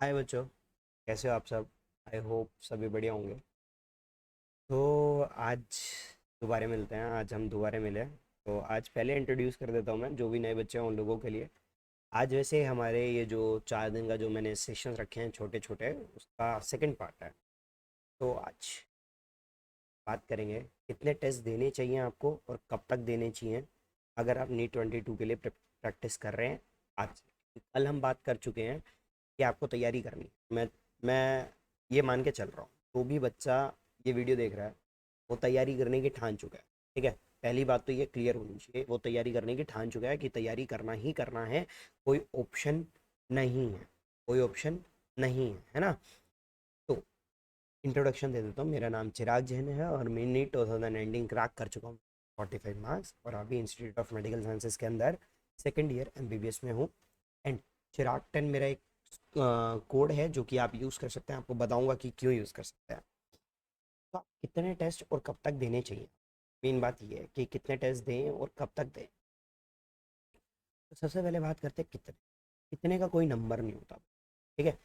हाय बच्चों, कैसे हो आप सब। आई होप सभी बढ़िया होंगे। तो आज दोबारा मिलते हैं। आज हम दोबारा मिले तो आज पहले इंट्रोड्यूस कर देता हूँ मैं, जो भी नए बच्चे हैं उन लोगों के लिए। आज वैसे हमारे ये जो 4 दिन का जो मैंने सेशंस रखे हैं छोटे छोटे, उसका सेकंड पार्ट है। तो आज बात करेंगे कितने टेस्ट देने चाहिए आपको और कब तक देने चाहिए अगर आप नीट 22 के लिए प्रैक्टिस कर रहे हैं। आज कल हम बात कर चुके हैं कि आपको तैयारी करनी है। मैं ये मान के चल रहा हूँ तो भी बच्चा ये वीडियो देख रहा है, वो तैयारी करने की ठान चुका है। ठीक है, पहली बात तो ये क्लियर होनी चाहिए, वो तैयारी करने की ठान चुका है कि तैयारी करना ही करना है। कोई ऑप्शन नहीं है, कोई ऑप्शन नहीं है ना। तो इंट्रोडक्शन दे देता हूँ। मेरा नाम चिराग जैन है और मैं नीट 2019 क्रैक कर चुका हूँ, 45 मार्क्स, और अभी इंस्टीट्यूट ऑफ मेडिकल साइंसेज के अंदर सेकेंड ईयर एमबीबीएस में हूँ। एंड चिराग 10 मेरा एक कोड है जो कि आप यूज़ कर सकते हैं। आपको बताऊंगा कि क्यों यूज़ कर सकते हैं। तो आप कितने टेस्ट और कब तक देने चाहिए, मेन बात ये है कि कितने टेस्ट दें और कब तक दें। तो सबसे पहले बात करते हैं कितने। कितने का कोई नंबर नहीं होता। ठीक है,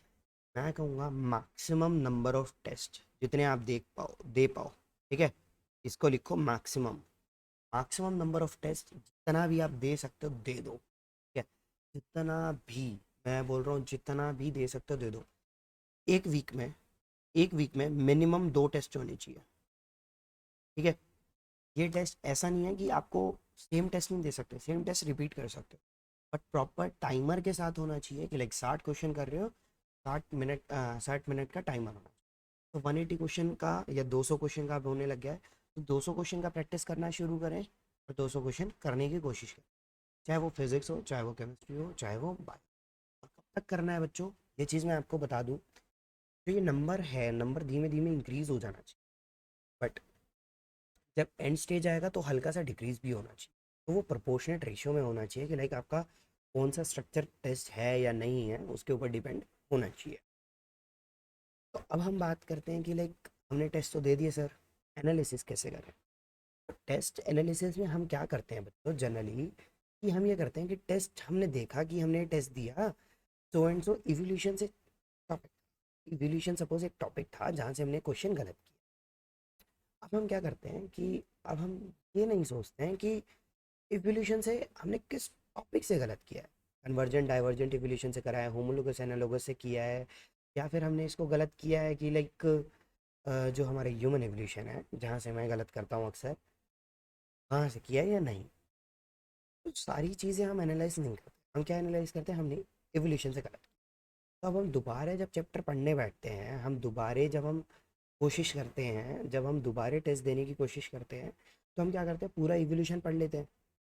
मैं कहूँगा मैक्सिमम नंबर ऑफ टेस्ट जितने आप देख पाओ दे पाओ। ठीक है, इसको लिखो maximum. Maximum number of test जितना भी आप दे सकते हो दे दो। ठीक है, जितना भी, मैं बोल रहा हूँ जितना भी दे सकते हो दे दो। एक वीक में, एक वीक में मिनिमम 2 टेस्ट होने चाहिए। ठीक है, ये टेस्ट ऐसा नहीं है कि आपको सेम टेस्ट नहीं दे सकते, सेम टेस्ट रिपीट कर सकते हो, बट प्रॉपर टाइमर के साथ होना चाहिए कि लाइक 60 क्वेश्चन कर रहे हो, 60 मिनट, 60 मिनट का टाइमर होना चाहिए। तो 180 क्वेश्चन का या 200 क्वेश्चन का अब होने लग गया है, तो 200 क्वेश्चन का प्रैक्टिस करना शुरू करें और 200 क्वेश्चन करने की कोशिश करें। चाहे वो फिजिक्स हो, चाहे वो केमिस्ट्री हो, चाहे वो बायो। और कब तक करना है बच्चों, ये चीज़ मैं आपको बता दूं। तो ये नंबर है, नंबर धीमे धीमे इंक्रीज हो जाना चाहिए, बट जब एंड स्टेज आएगा तो हल्का सा डिक्रीज भी होना चाहिए। तो वो प्रोपोर्शनेट रेशियो में होना चाहिए कि लाइक आपका कौन सा स्ट्रक्चर टेस्ट है या नहीं है, उसके ऊपर डिपेंड होना चाहिए। तो अब हम बात करते हैं कि लाइक हमने टेस्ट तो दे दिए सर, एनालिसिस कैसे करें। टेस्ट एनालिसिस में हम क्या करते हैं बच्चों जनरली, कि हम ये करते हैं कि टेस्ट हमने देखा कि हमने टेस्ट दिया, सो एंड सो इवोल्यूशन से टॉपिक, इवोल्यूशन सपोज एक टॉपिक था जहाँ से हमने क्वेश्चन गलत किया। अब हम क्या करते हैं कि अब हम ये नहीं सोचते हैं कि इवोल्यूशन से हमने किस टॉपिक से गलत किया है। कन्वर्जेंट डाइवर्जेंट इवोल्यूशन से करा है, होमोलोगस एनालोगस से किया है, या फिर हमने इसको गलत किया है कि लाइक जो हमारे ह्यूमन एवोल्यूशन है जहाँ से मैं गलत करता हूँ अक्सर, वहाँ से किया है या नहीं। तो सारी चीज़ें हम एनालाइज नहीं करते। हम क्या एनालाइज करते हैं, हमने एवोल्यूशन से गलत किया। तो अब हम दोबारा जब चैप्टर पढ़ने बैठते हैं, हम दोबारा जब हम कोशिश करते हैं, जब हम दोबारा टेस्ट देने की कोशिश करते हैं, तो हम क्या करते हैं, पूरा इवोल्यूशन पढ़ लेते हैं।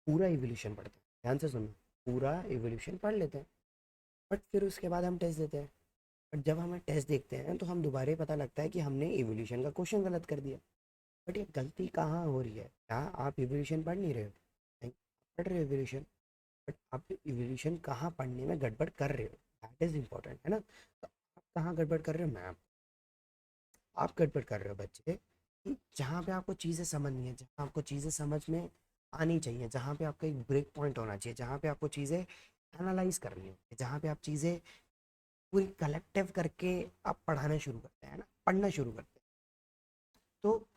पूरा इवोल्यूशन पढ़ते हैं, ध्यान से सुनो, पूरा इवोल्यूशन पढ़ लेते हैं, बट फिर उसके बाद हम टेस्ट देते हैं। बट जब हमें टेस्ट देखते हैं तो हम दोबारा पता लगता है कि हमने इवोल्यूशन का क्वेश्चन गलत कर दिया। बट ये गलती कहाँ हो रही है, क्या आप इवोल्यूशन पढ़ नहीं रहे हो? नहीं, पढ़ रहे हो इवोल्यूशन, बट आप इवोल्यूशन कहाँ पढ़ने में गड़बड़ कर रहे हो, दैट इज इंपॉर्टेंट है ना। तो आप कहाँ गड़बड़ कर रहे हो, मैं आप गड़बड़ कर रहे हो बच्चे कि जहाँ पे आपको चीज़ें समझनी है, जहाँ आपको चीज़ें समझ में आनी चाहिए, जहाँ पे आपका एक ब्रेक पॉइंट होना चाहिए, जहाँ पे आपको चीज़ें एनालाइज करनी है, जहाँ पे आप चीज़ें पूरी कलेक्टिव करके आप पढ़ाना शुरू करते हैं ना, पढ़ना शुरू करते हैं। तो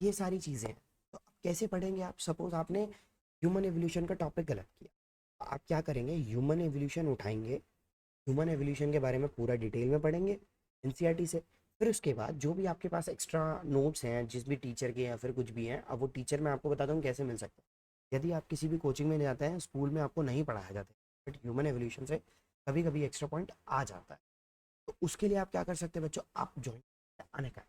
ये सारी चीज़ें हैं। तो अब कैसे पढ़ेंगे आप, सपोज आपने ह्यूमन एवोल्यूशन का टॉपिक गलत किया, आप क्या करेंगे, ह्यूमन एवोल्यूशन उठाएंगे, ह्यूमन एवोल्यूशन के बारे में पूरा डिटेल में पढ़ेंगे एनसीईआरटी से। फिर उसके बाद जो भी आपके पास एक्स्ट्रा नोट्स हैं जिस भी टीचर के या फिर कुछ भी हैं, अब वो टीचर मैं आपको बताता हूँ कैसे मिल सकता है। यदि आप किसी भी कोचिंग में जाते हैं, स्कूल में आपको नहीं पढ़ाया जाता है, बट ह्यूमन एवोल्यूशन से कभी कभी एक्स्ट्रा पॉइंट आ जाता है। तो उसके लिए आप क्या कर सकते हैं बच्चों, आप ज्वाइन अन अकेडमी।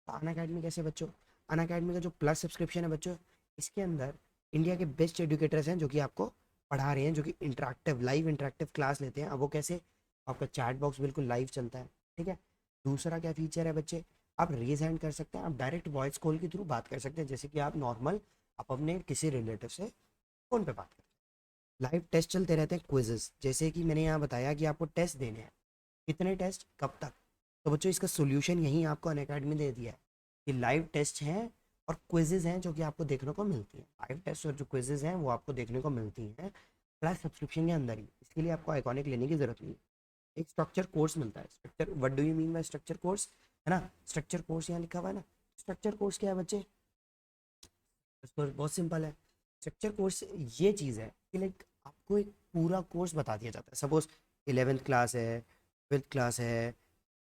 तो अन अकेडमी कैसे बच्चों, अन अकेडमी का जो प्लस सब्सक्रिप्शन है बच्चों, इसके अंदर इंडिया के बेस्ट एजुकेटर्स हैं जो कि आपको पढ़ा रहे हैं, जो कि इंटरेक्टिव लाइव इंटरेक्टिव क्लास लेते हैं। अब वो कैसे, आपका चैट बॉक्स बिल्कुल लाइव चलता है। ठीक है, दूसरा क्या फीचर है बच्चे, आप रेज हैंड कर सकते हैं, आप डायरेक्ट वॉइस कॉल के थ्रू बात कर सकते हैं, जैसे कि आप नॉर्मल आप अपने किसी रिलेटिव से फ़ोन पे बात करते हैं। लाइव टेस्ट चलते रहते हैं, क्विजेस, जैसे कि मैंने यहाँ बताया कि आपको टेस्ट देने हैं, कितने टेस्ट कब तक। तो बच्चों इसका सोल्यूशन यही आपको अनअकैडमी दे दिया है कि लाइव टेस्ट हैं और क्विजेज हैं जो कि आपको देखने को मिलती हैं। लाइव टेस्ट और जो क्विजेज हैं वो आपको देखने को मिलती हैं प्लस सब्सक्रिप्शन के अंदर ही, इसके लिए आपको आइकॉनिक लेने की ज़रूरत नहीं है। एक स्ट्रक्चर कोर्स मिलता है। Structure, what do you mean by structure course, है ना? स्ट्रक्चर कोर्स यहाँ लिखा हुआ है ना। स्ट्रक्चर कोर्स क्या है बच्चे? बहुत सिंपल है। स्ट्रक्चर कोर्स ये चीज़ है कि लाइक आपको एक पूरा कोर्स बता दिया जाता है। सपोज 11th क्लास है, 12th क्लास है,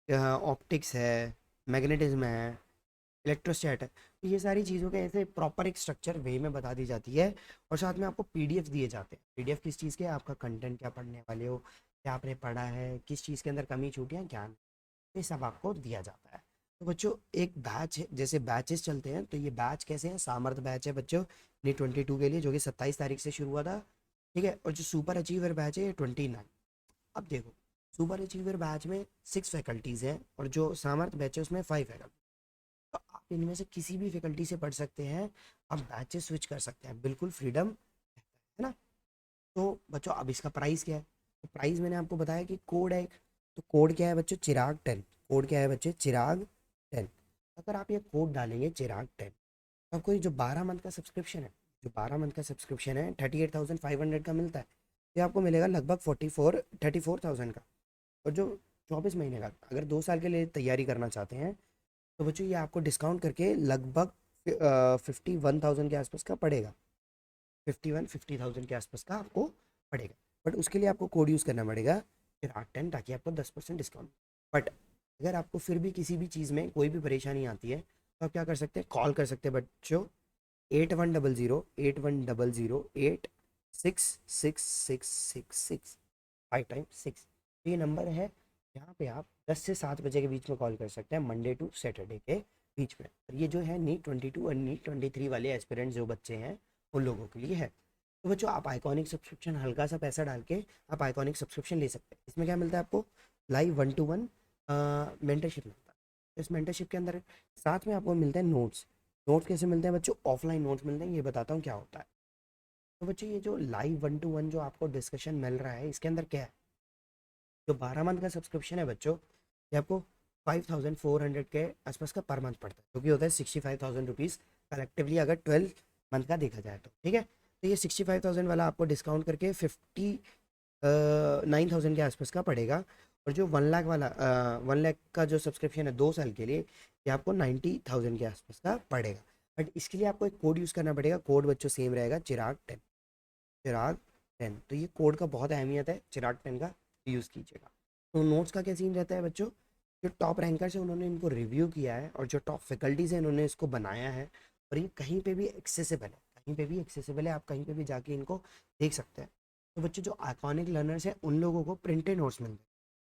ऑप्टिक्स है, मैग्नेटिज्म है, इलेक्ट्रोस्टैट है, तो ये सारी चीज़ों के ऐसे प्रॉपर एक स्ट्रक्चर वे में बता दी जाती है। और साथ में आपको पीडीएफ दिए जाते हैं। पीडीएफ किस चीज़ के? आपका कंटेंट क्या पढ़ने वाले हो, क्या आपने पढ़ा है, किस चीज़ के अंदर कमी छूटियाँ क्या नहीं, ये सब आपको दिया जाता है। तो बच्चों एक बैच है, जैसे बैचेस चलते हैं, तो ये बैच कैसे हैं? सामर्थ बैच है बच्चों, ये 22 के लिए, जो कि 27 तारीख से शुरू हुआ था, ठीक है। और जो सुपर अचीवर बैच है ये 29। अब देखो, सुपर अचीवर बैच में 6 फैकल्टीज़ हैं और जो सामर्थ बैच है उसमें 5 फैकल्टी। तो आप इनमें से किसी भी फैकल्टी से पढ़ सकते हैं। आप बैचेस स्विच कर सकते हैं, बिल्कुल फ्रीडम है ना। तो बच्चों अब इसका प्राइस क्या है? तो प्राइस मैंने आपको बताया कि कोड है एक। तो कोड क्या है बच्चों? चिराग 10। कोड क्या है बच्चे? चिराग 10। अगर आप ये कोड डालेंगे चिराग 10, तो आपको ये जो 12 मंथ का सब्सक्रिप्शन है, जो 12 मंथ का सब्सक्रिप्शन है 38,500 का मिलता है, ये आपको मिलेगा लगभग 34,000 का। और जो 24 महीने का, अगर 2 साल के लिए तैयारी करना चाहते हैं, तो बच्चों ये आपको डिस्काउंट करके लगभग 51,000 के आसपास का पड़ेगा। 50,000 के आसपास का आपको पड़ेगा। बट उसके लिए आपको कोड यूज़ करना पड़ेगा चिराग 10, ताकि आपको 10% डिस्काउंट। बट अगर आपको फिर भी किसी भी चीज़ में कोई भी परेशानी आती है, तो आप क्या कर सकते हैं? कॉल कर सकते हैं बच्चों, 8100 5 टाइम 6। तो ये नंबर है, यहाँ पे आप 10 से 7 बजे के बीच में कॉल कर सकते हैं, मंडे टू सैटरडे के बीच में। और ये जो है नीट 22 और नीट 23 वाले एस्पिरेंट्स जो बच्चे हैं, उन लोगों के लिए है। तो बच्चों आप आइकॉनिक सब्सक्रिप्शन, हल्का सा पैसा डाल के आप आइकॉनिक सब्सक्रिप्शन ले सकते हैं। इसमें क्या मिलता है आपको? लाइव 1-to-1 मेंटरशिप मिलता है। तो इस मेंटरशिप के अंदर साथ में आपको मिलते हैं नोट्स। नोट्स कैसे मिलते हैं बच्चों? ऑफलाइन नोट्स मिलते हैं, ये बताता हूँ क्या होता है। तो बच्चों ये जो लाइव 1-to-1 जो आपको डिस्कशन मिल रहा है, इसके अंदर क्या है? जो 12 मंथ का सब्सक्रिप्शन है बच्चों, ये आपको 5,400 के आसपास का पर मंथ पड़ता है, जो कि होता है 65,000 रुपीज़ कलेक्टिवली, अगर 12 मंथ का देखा जाए तो, ठीक है। तो ये 65,000 वाला आपको डिस्काउंट करके 59,000 के आसपास का पड़ेगा। और जो 1 लाख वाला 1 लाख का जो सब्सक्रिप्शन है 2 साल के लिए, ये आपको 90,000 के आसपास का पड़ेगा। बट इसके लिए आपको एक कोड यूज़ करना पड़ेगा। कोड बच्चों सेम रहेगा, चिराग 10। चिराग 10, तो ये कोड का बहुत अहमियत है, चिराग 10 का यूज़ कीजिएगा। तो नोट्स का क्या सीन रहता है बच्चों? जो टॉप रैंकर्स हैं उन्होंने इनको रिव्यू किया है, और जो टॉप फैकल्टीज़ हैं उन्होंने इसको बनाया है। और ये कहीं पे भी एक्सेसिबल है, कहीं पे भी एक्सेसिबल है, आप कहीं पे भी जाके इनको देख सकते हैं। तो बच्चों जो आइकॉनिक लर्नर्स हैं उन लोगों को प्रिंटेड नोट्स मिलते हैं,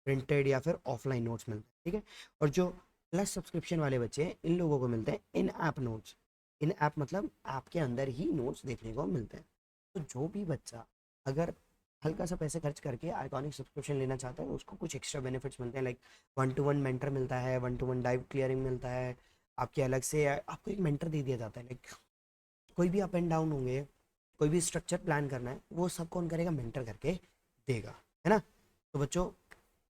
प्रिंटेड या फिर ऑफलाइन नोट्स मिलते हैं, ठीक है। और जो प्लस सब्सक्रिप्शन वाले बच्चे हैं, इन लोगों को मिलते हैं इन ऐप नोट्स। इन ऐप मतलब ऐप के अंदर ही नोट्स देखने को मिलते हैं। तो जो भी बच्चा अगर हल्का सा पैसे खर्च करके आइकॉनिक सब्सक्रिप्शन लेना चाहता है, उसको कुछ एक्स्ट्रा बेनिफिट्स मिलते हैं, लाइक 1-to-1 मेंटर मिलता है, 1-to-1 डाइव क्लियरिंग मिलता है। आपके अलग से आपको एक मेंटर दे दिया जाता है, लाइक कोई भी अप एंड डाउन होंगे, कोई भी स्ट्रक्चर प्लान करना है, वो सब कौन करेगा? मेंटर करके देगा, है ना। तो बच्चों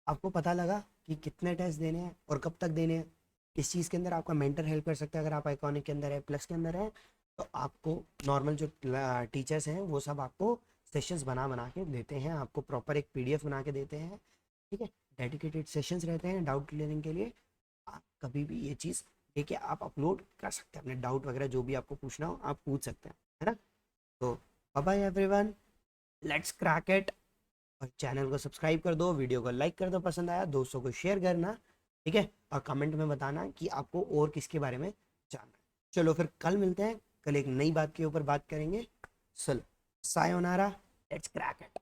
आपको पता लगा कि कितने टेस्ट देने हैं और कब तक देने हैं। इस चीज़ के अंदर आपका मेंटर हेल्प कर सकता है। अगर आप आइकॉनिक के अंदर है, प्लस के अंदर है, तो आपको नॉर्मल जो टीचर्स हैं वो सब आपको सेशंस बना बना के देते हैं, आपको प्रॉपर एक पीडीएफ बना के देते हैं, ठीक है। डेडिकेटेड सेशंस रहते हैं डाउट क्लियरिंग के लिए। आप कभी भी ये चीज़ लेके आप अपलोड कर सकते हैं, अपने डाउट वगैरह जो भी आपको पूछना हो आप पूछ सकते हैं, है ना। तो bye bye everyone, let's crack it. और चैनल को सब्सक्राइब कर दो, वीडियो को लाइक कर दो, पसंद आया दोस्तों को शेयर करना, ठीक है। और कमेंट में बताना कि आपको और किसके बारे में जानना है। चलो फिर कल मिलते हैं, कल एक नई बात के ऊपर बात करेंगे। चलो सायोनारा, लेट्स क्रैक इट।